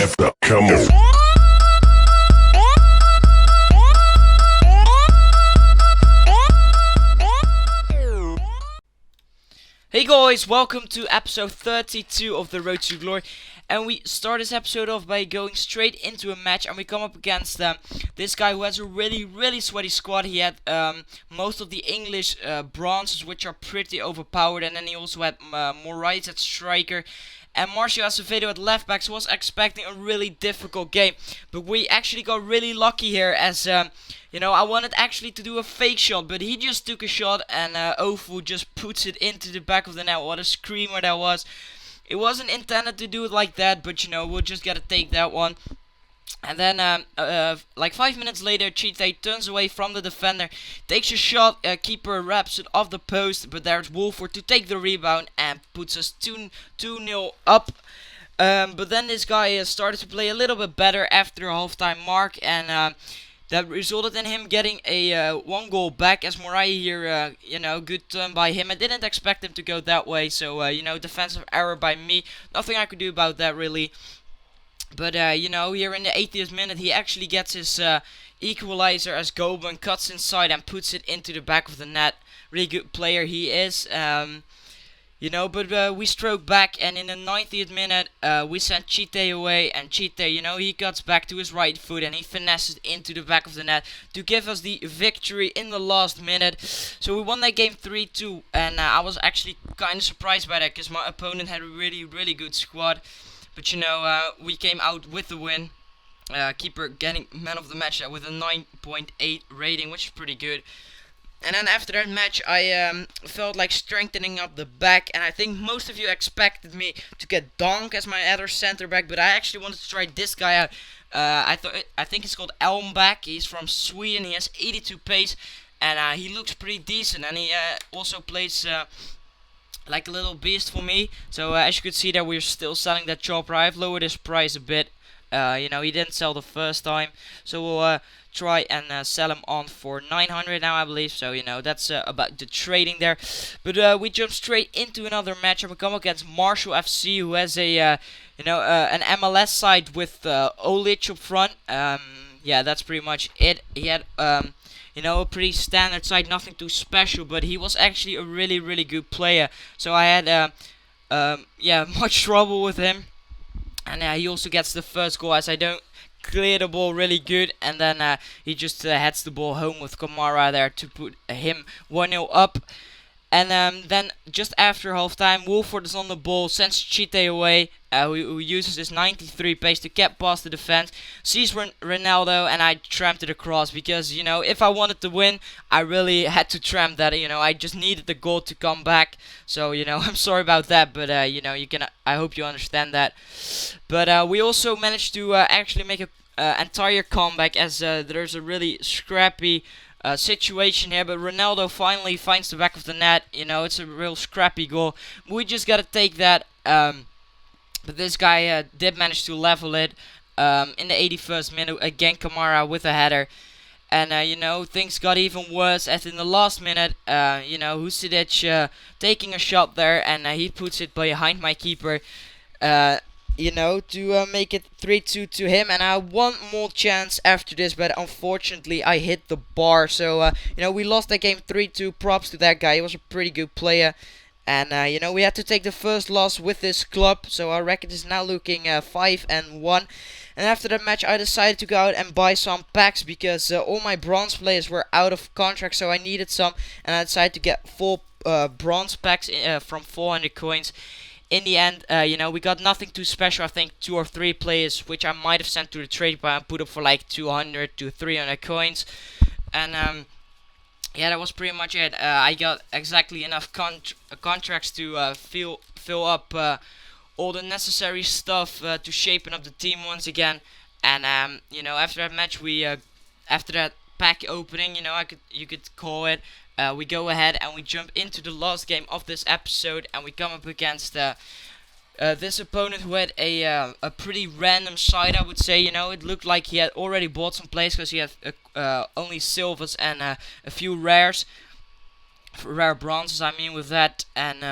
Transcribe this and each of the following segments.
F, come on. Hey guys, welcome to episode 32 of The Road to Glory. And we start this episode off by going straight into a match, and we come up against this guy who has a really sweaty squad. He had most of the English bronzes, which are pretty overpowered, and then he also had Moraes at striker and Marcio Acevedo at left back. So I was expecting a really difficult game, but we actually got really lucky here as I wanted actually to do a fake shot, but he just took a shot and Ofu just puts it into the back of the net. What a screamer that was. It wasn't intended to do it like that, but we'll just gotta take that one. And then, like 5 minutes later, Chite turns away from the defender, takes a shot, keeper wraps it off the post, but there's Wolford to take the rebound and puts us 2-0 up. But then this guy started to play a little bit better after a halftime mark, and that resulted in him getting a 1 goal back as Morai here, good turn by him. I didn't expect him to go that way, so, defensive error by me. Nothing I could do about that, really. But, here in the 80th minute, he actually gets his equalizer as Goban cuts inside and puts it into the back of the net. Really good player he is. But we stroke back, and in the 90th minute, we sent Chite away, and Chite, he cuts back to his right foot, and he finesses into the back of the net to give us the victory in the last minute. So we won that game 3-2, and I was actually kind of surprised by that, because my opponent had a really good squad. But, we came out with the win. Keeper getting man of the match with a 9.8 rating, which is pretty good. And then after that match, I felt like strengthening up the back, and I think most of you expected me to get Donk as my other center back, but I actually wanted to try this guy out. I think he's called Elmback. He's from Sweden. He has 82 pace, and he looks pretty decent, and he also plays like a little beast for me. So as you could see, that we're still selling that chopper. I've lowered his price a bit. He didn't sell the first time, so we'll try and sell him on for 900 now, I believe. So that's about the trading there. But we jump straight into another match, and we come against Marshall FC, who has a an MLS side with Olic up front. That's pretty much it. He had a pretty standard side, nothing too special, but he was actually a really good player. So I had much trouble with him. And he also gets the first goal as I don't clear the ball really good. And then he just heads the ball home with Kamara there to put him 1-0 up. And then just after halftime, Wolford is on the ball, sends Chite away, who uses his 93 pace to get past the defense, sees Ronaldo, and I tramped it across because, if I wanted to win, I really had to tramp that. I just needed the goal to come back. So, I'm sorry about that, but, I hope you understand that. But we also managed to actually make a entire comeback as there's a really scrappy situation here, but Ronaldo finally finds the back of the net. It's a real scrappy goal. We just gotta take that. But this guy did manage to level it in the 81st minute. Again, Kamara with a header. And, things got even worse as in the last minute, Husidic taking a shot there, and he puts it behind my keeper. To make it 3-2 to him, and I had one more chance after this, but unfortunately I hit the bar. So, we lost that game 3-2. Props to that guy. He was a pretty good player. And, we had to take the first loss with this club, so our record is now looking 5-1. And after that match, I decided to go out and buy some packs because all my bronze players were out of contract, so I needed some, and I decided to get 4 bronze packs from 400 coins. In the end, we got nothing too special. I think 2 or 3 players, which I might have sent to the trade bar and put up for like 200 to 300 coins. And that was pretty much it. I got exactly enough contracts to fill up all the necessary stuff to shapen up the team once again. And after that match, after that pack opening, you could call it. We go ahead and we jump into the last game of this episode, and we come up against this opponent who had a pretty random side, I would say. It looked like he had already bought some players because he had only silvers and a few rares, rare bronzes, I mean, with that. And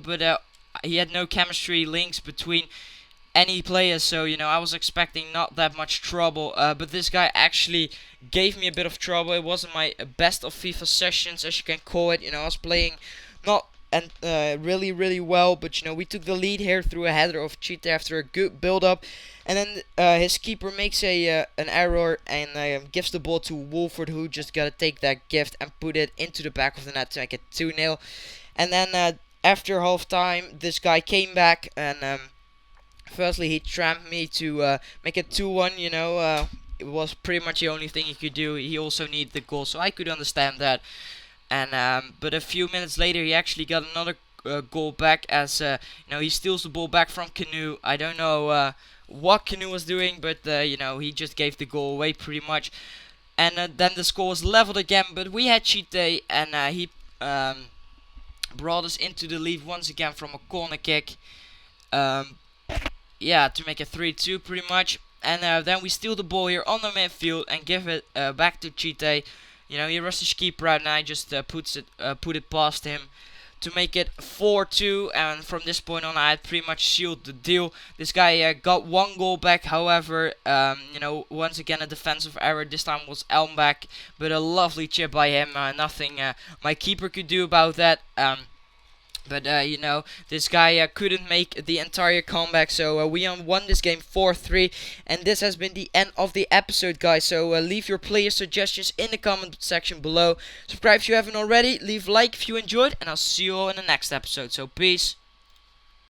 but he had no chemistry links between any players, so you know I was expecting not that much trouble, but this guy actually gave me a bit of trouble. It wasn't my best of FIFA sessions, as you can call it. You know, I was playing not and really well, but you know we took the lead here through a header of Cheetah after a good build up, and then his keeper makes a an error and gives the ball to Wolford, who just gotta take that gift and put it into the back of the net to make it 2-0. And then after half time, this guy came back and firstly he tramped me to make it 2-1. You know, it was pretty much the only thing he could do. He also needed the goal, so I could understand that. And but a few minutes later, he actually got another goal back, as you know, he steals the ball back from Canoe. I don't know what Canoe was doing, but you know, he just gave the goal away pretty much. And then the score was leveled again, but we had cheat day, and he brought us into the lead once again from a corner kick. Yeah, to make it 3-2 pretty much. And then we steal the ball here on the midfield and give it back to Cheetah. You know, he rushes keeper out, and I just put it past him to make it 4-2. And from this point on, I had pretty much sealed the deal. This guy got one goal back, however, you know, once again a defensive error. This time was Elmbach, but a lovely chip by him. Nothing my keeper could do about that. But you know, this guy couldn't make the entire comeback, so we won this game 4-3, and this has been the end of the episode, guys. So leave your player suggestions in the comment section below. Subscribe if you haven't already, leave a like if you enjoyed, and I'll see you all in the next episode. So peace.